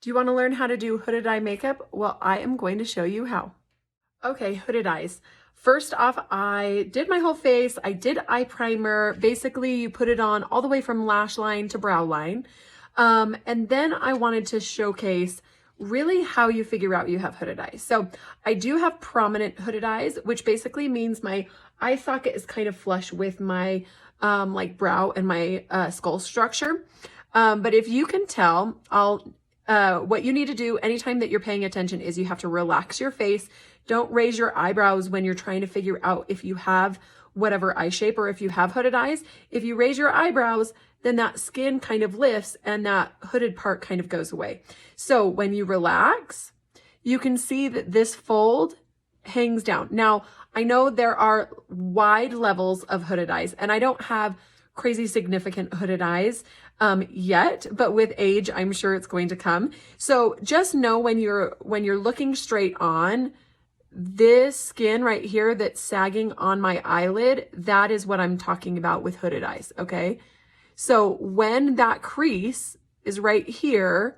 Do you want to learn how to do hooded eye makeup? Well, I am going to show you how. Okay, hooded eyes. First off, I did my whole face. I did eye primer. Basically, you put it on all the way from lash line to brow line. And then I wanted to showcase really how you figure out you have hooded eyes. So I do have prominent hooded eyes, which basically means my eye socket is kind of flush with my like brow and my skull structure. But if you can tell, what you need to do anytime that you're paying attention is you have to relax your face. Don't raise your eyebrows when you're trying to figure out if you have whatever eye shape or if you have hooded eyes. If you raise your eyebrows, then that skin kind of lifts and that hooded part kind of goes away. So when you relax, you can see that this fold hangs down. Now, I know there are wide levels of hooded eyes, and I don't have crazy significant hooded eyes yet, but with age, I'm sure it's going to come. So just know when you're looking straight on, this skin right here that's sagging on my eyelid, that is what I'm talking about with hooded eyes, okay? So when that crease is right here,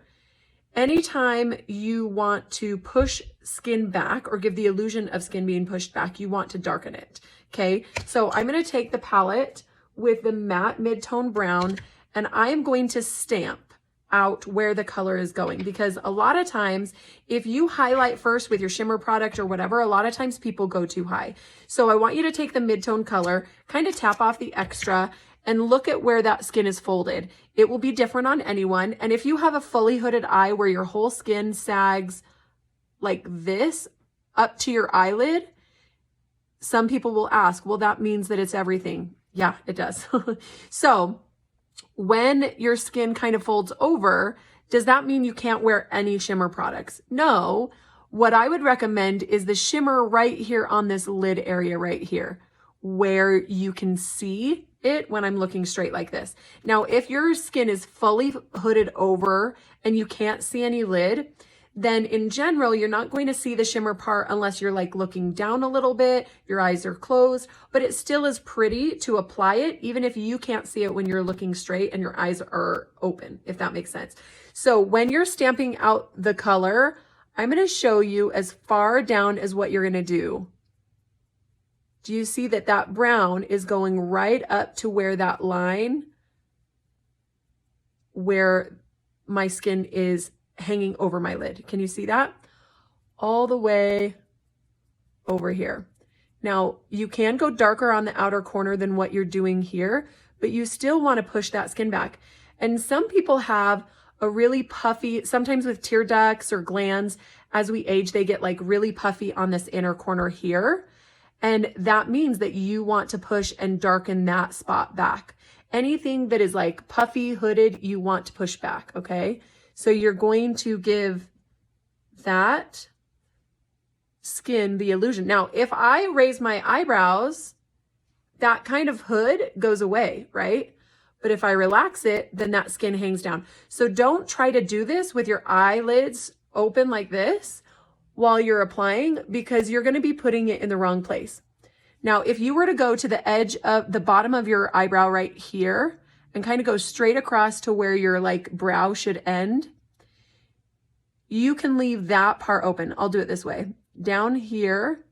anytime you want to push skin back or give the illusion of skin being pushed back, you want to darken it, okay? So I'm gonna take the palette with the matte mid-tone brown, and I am going to stamp out where the color is going, because a lot of times if you highlight first with your shimmer product or whatever, a lot of times people go too high. So I want you to take the mid-tone color, kind of tap off the extra, and look at where that skin is folded. It will be different on anyone. And if you have a fully hooded eye where your whole skin sags like this up to your eyelid, some people will ask, well, that means that it's everything. Yeah, it does. So when your skin kind of folds over, does that mean you can't wear any shimmer products? No. What I would recommend is the shimmer right here on this lid area right here, where you can see it when I'm looking straight like this. Now, if your skin is fully hooded over and you can't see any lid, then in general, you're not going to see the shimmer part unless you're like looking down a little bit, your eyes are closed, but it still is pretty to apply it, even if you can't see it when you're looking straight and your eyes are open, if that makes sense. So when you're stamping out the color, I'm gonna show you as far down as what you're gonna do. Do you see that that brown is going right up to where that line, where my skin is hanging over my lid? Can you see that? All the way over here. Now, you can go darker on the outer corner than what you're doing here, but you still want to push that skin back. And some people have a really puffy, sometimes with tear ducts or glands, as we age, they get like really puffy on this inner corner here. And that means that you want to push and darken that spot back. Anything that is like puffy, hooded, you want to push back, okay? So you're going to give that skin the illusion. Now, if I raise my eyebrows, that kind of hood goes away, right? But if I relax it, then that skin hangs down. So don't try to do this with your eyelids open like this while you're applying, because you're going to be putting it in the wrong place. Now, if you were to go to the edge of the bottom of your eyebrow right here and kind of go straight across to where your like brow should end, you can leave that part open. I'll do it this way. Down here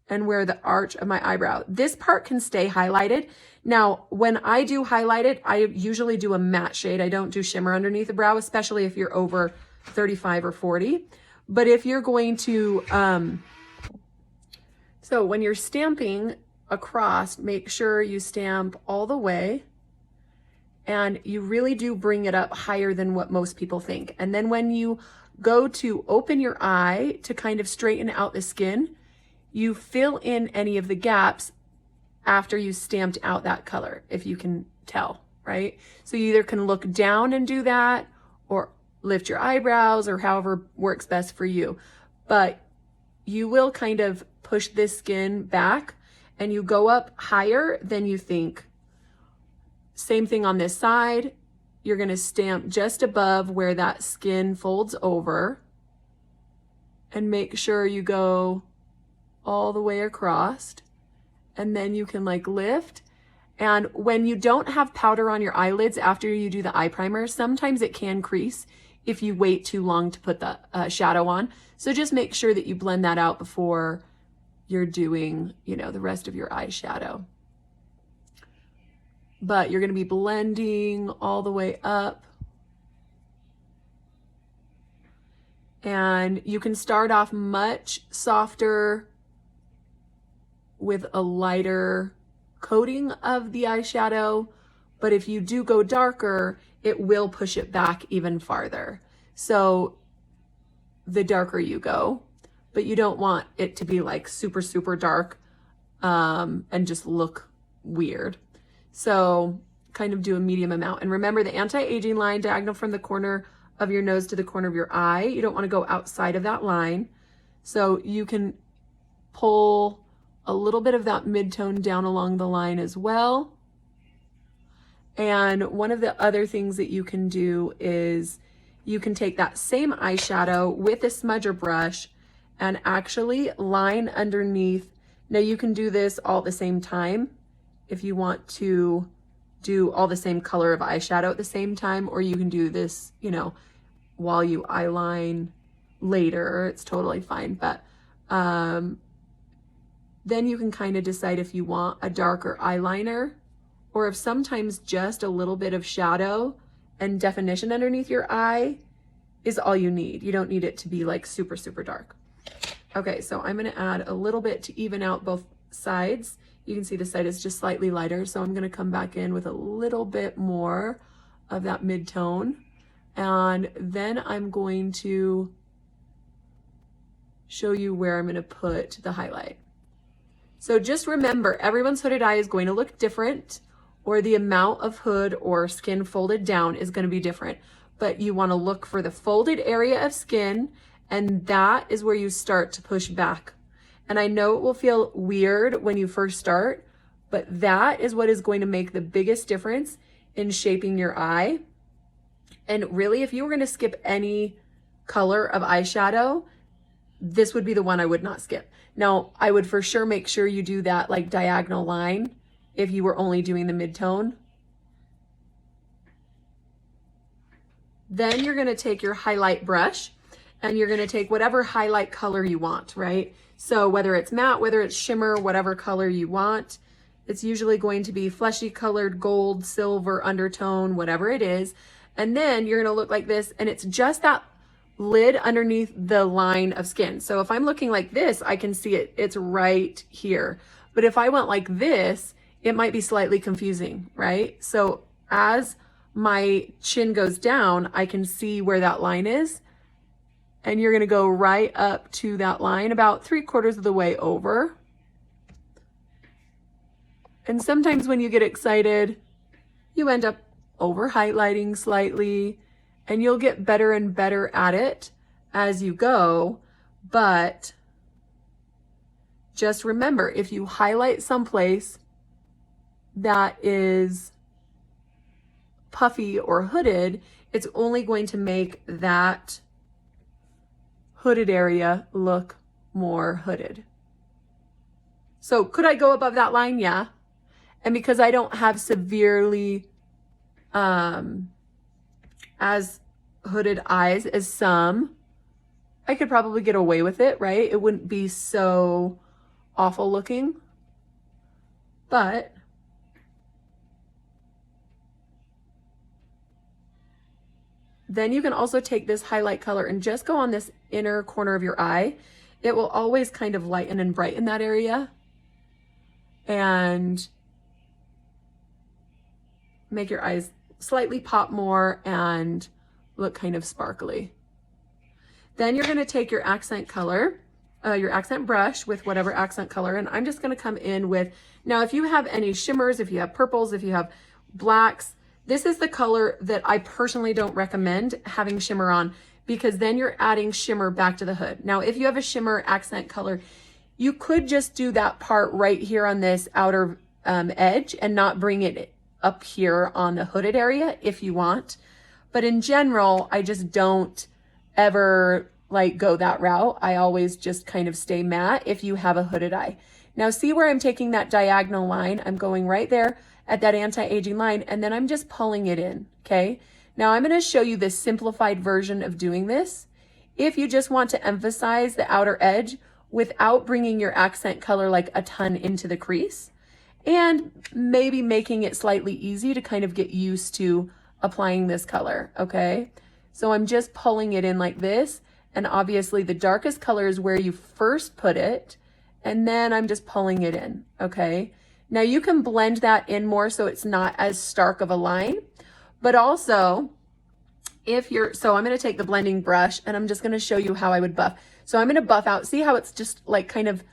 and where the arch of my eyebrow, this part can stay highlighted. Now, when I do highlight it, I usually do a matte shade. I don't do shimmer underneath the brow, especially if you're over 35 or 40. But if you're going to, so when you're stamping across, make sure you stamp all the way, and you really do bring it up higher than what most people think. And then when you go to open your eye to kind of straighten out the skin, you fill in any of the gaps after you stamped out that color, if you can tell, right? So you either can look down and do that, or lift your eyebrows, or however works best for you. But you will kind of push this skin back and you go up higher than you think. Same thing on this side. You're going to stamp just above where that skin folds over and make sure you go all the way across, and then you can like lift. And when you don't have powder on your eyelids after you do the eye primer, sometimes it can crease. if you wait too long to put the shadow on. So just make sure that you blend that out before you're doing, you know, the rest of your eyeshadow. But you're going to be blending all the way up. And you can start off much softer with a lighter coating of the eyeshadow, but if you do go darker, it will push it back even farther. So the darker you go, but you don't want it to be like super, super dark and just look weird. So kind of do a medium amount. And remember the anti-aging line diagonal from the corner of your nose to the corner of your eye. You don't want to go outside of that line. So you can pull a little bit of that mid-tone down along the line as well. And one of the other things that you can do is you can take that same eyeshadow with a smudger brush and actually line underneath. Now you can do this all at the same time if you want to do all the same color of eyeshadow at the same time, or you can do this, you know, while you eyeline later. It's totally fine. But then you can kind of decide if you want a darker eyeliner, or if sometimes just a little bit of shadow and definition underneath your eye is all you need. You don't need it to be like super, super dark. Okay, so I'm gonna add a little bit to even out both sides. You can see the side is just slightly lighter, so I'm gonna come back in with a little bit more of that mid-tone. And then I'm going to show you where I'm gonna put the highlight. So just remember, everyone's hooded eye is going to look different, or the amount of hood or skin folded down is going to be different. But you want to look for the folded area of skin, and that is where you start to push back. And I know it will feel weird when you first start, but that is what is going to make the biggest difference in shaping your eye. And really, if you were going to skip any color of eyeshadow, this would be the one I would not skip. Now, I would for sure make sure you do that like diagonal line if you were only doing the mid-tone. Then you're going to take your highlight brush and you're going to take whatever highlight color you want, right? So whether it's matte, whether it's shimmer, whatever color you want, it's usually going to be fleshy colored gold, silver, undertone, whatever it is. And then you're going to look like this, and it's just that lid underneath the line of skin. So if I'm looking like this, I can see it. It's right here. But if I went like this, it might be slightly confusing, right? So as my chin goes down, I can see where that line is. And you're going to go right up to that line about 3/4 of the way over. And sometimes when you get excited, you end up over highlighting slightly, and you'll get better and better at it as you go. But just remember, if you highlight someplace that is puffy or hooded, it's only going to make that hooded area look more hooded. So could I go above that line? Yeah. And because I don't have severely as hooded eyes as some, I could probably get away with it, right? It wouldn't be so awful looking. But then you can also take this highlight color and just go on this inner corner of your eye. It will always kind of lighten and brighten that area and make your eyes slightly pop more and look kind of sparkly. Then you're going to take your accent color, your accent brush with whatever accent color, and I'm just going to come in with, now if you have any shimmers, if you have purples, if you have blacks, this is the color that I personally don't recommend having shimmer on, because then you're adding shimmer back to the hood. Now, if you have a shimmer accent color, you could just do that part right here on this outer edge and not bring it up here on the hooded area if you want. But in general, I just don't ever like go that route. I always just kind of stay matte if you have a hooded eye. Now see where I'm taking that diagonal line? I'm going right there at that anti-aging line, and then I'm just pulling it in, okay? Now I'm going to show you the simplified version of doing this. If you just want to emphasize the outer edge without bringing your accent color like a ton into the crease, and maybe making it slightly easy to kind of get used to applying this color, okay? So I'm just pulling it in like this, and obviously the darkest color is where you first put it, and then I'm just pulling it in, okay? Now you can blend that in more so it's not as stark of a line, but also so I'm going to take the blending brush and I'm just going to show you how I would buff. So I'm going to buff out, see how it's just like kind of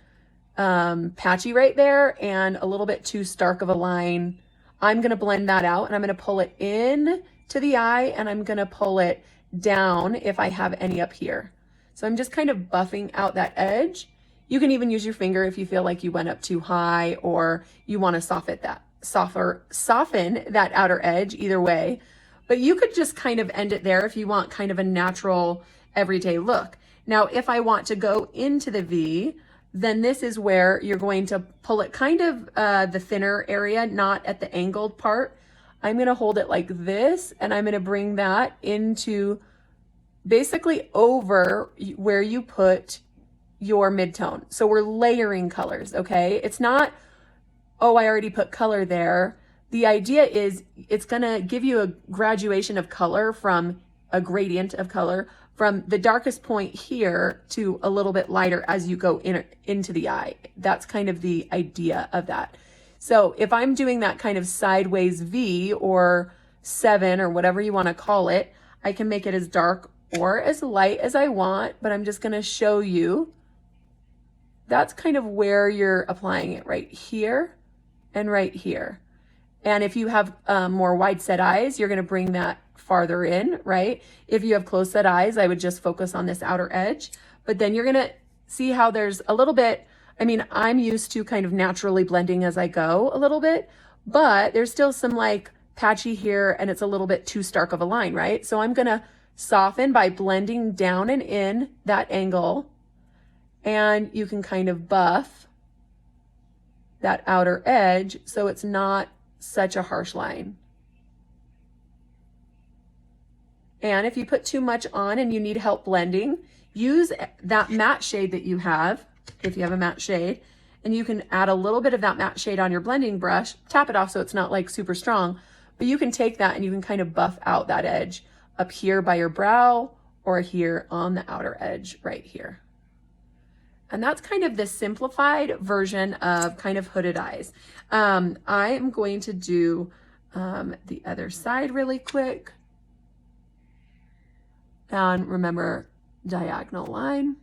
patchy right there and a little bit too stark of a line. I'm going to blend that out and I'm going to pull it in to the eye and I'm going to pull it down if I have any up here. So I'm just kind of buffing out that edge. You can even use your finger if you feel like you went up too high or you want to soften that outer edge, either way. But you could just kind of end it there if you want kind of a natural everyday look. Now, if I want to go into the V, then this is where you're going to pull it kind of the thinner area, not at the angled part. I'm going to hold it like this, and I'm going to bring that into basically over where you put your midtone. So we're layering colors, okay? It's not, oh, I already put color there. The idea is it's going to give you a graduation of color from a gradient of color from the darkest point here to a little bit lighter as you go into the eye. That's kind of the idea of that. So if I'm doing that kind of sideways V or 7 or whatever you want to call it, I can make it as dark or as light as I want, but I'm just going to show you. That's kind of where you're applying it, right here and right here. And if you have more wide set eyes, you're going to bring that farther in, right? If you have closed set eyes, I would just focus on this outer edge. But then you're going to see how there's a little bit, I mean, I'm used to kind of naturally blending as I go a little bit, but there's still some like patchy here and it's a little bit too stark of a line, right? So I'm going to soften by blending down and in that angle, and you can kind of buff that outer edge so it's not such a harsh line. And if you put too much on and you need help blending, use that matte shade that you have, if you have a matte shade, and you can add a little bit of that matte shade on your blending brush, tap it off so it's not like super strong, but you can take that and you can kind of buff out that edge up here by your brow or here on the outer edge right here. And that's kind of the simplified version of kind of hooded eyes. I am going to do the other side really quick. And remember, diagonal line.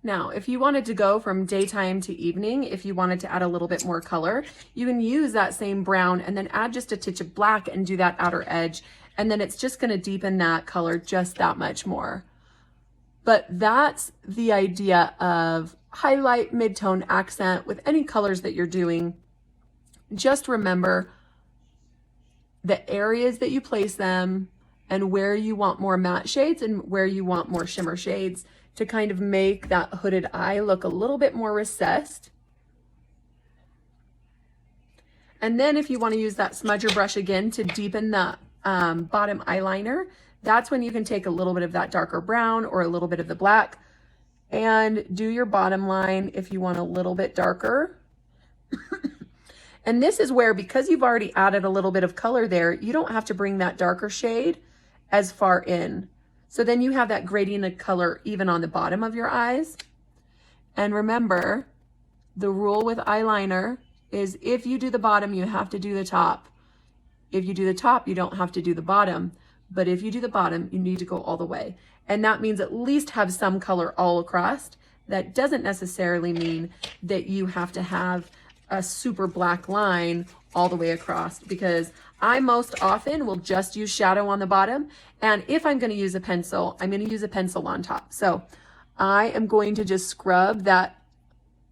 Now, if you wanted to go from daytime to evening, if you wanted to add a little bit more color, you can use that same brown and then add just a touch of black and do that outer edge. And then it's just going to deepen that color just that much more. But that's the idea of highlight, midtone, accent with any colors that you're doing. Just remember the areas that you place them and where you want more matte shades and where you want more shimmer shades to kind of make that hooded eye look a little bit more recessed. And then if you want to use that smudger brush again to deepen the bottom eyeliner, that's when you can take a little bit of that darker brown or a little bit of the black and do your bottom line if you want a little bit darker. And this is where, because you've already added a little bit of color there, you don't have to bring that darker shade as far in. So then you have that gradient of color even on the bottom of your eyes. And remember, the rule with eyeliner is if you do the bottom, you have to do the top. If you do the top, you don't have to do the bottom. But if you do the bottom, you need to go all the way. And that means at least have some color all across. That doesn't necessarily mean that you have to have a super black line all the way across, because I most often will just use shadow on the bottom. And if I'm going to use a pencil, I'm going to use a pencil on top. So I am going to just scrub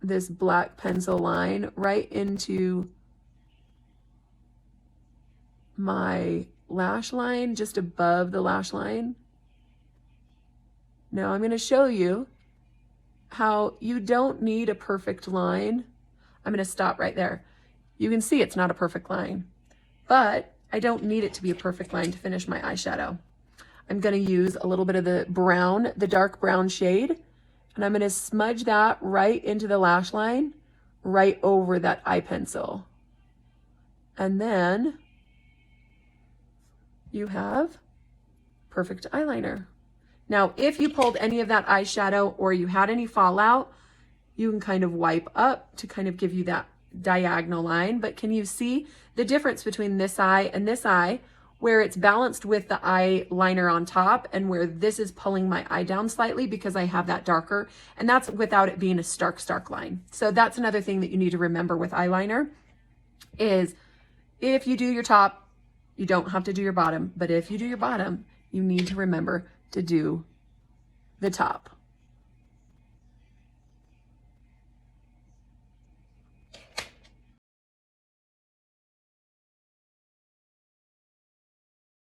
this black pencil line right into my lash line, just above the lash line. Now I'm going to show you how you don't need a perfect line. I'm going to stop right there. You can see it's not a perfect line, but I don't need it to be a perfect line to finish my eyeshadow. I'm going to use a little bit of the brown, the dark brown shade, and I'm going to smudge that right into the lash line, right over that eye pencil. And then you have perfect eyeliner. Now, if you pulled any of that eyeshadow or you had any fallout, you can kind of wipe up to kind of give you that diagonal line. But can you see the difference between this eye and this eye, where it's balanced with the eyeliner on top and where this is pulling my eye down slightly because I have that darker, and that's without it being a stark line. So that's another thing that you need to remember with eyeliner is if you do your top, you don't have to do your bottom, but if you do your bottom, you need to remember to do the top.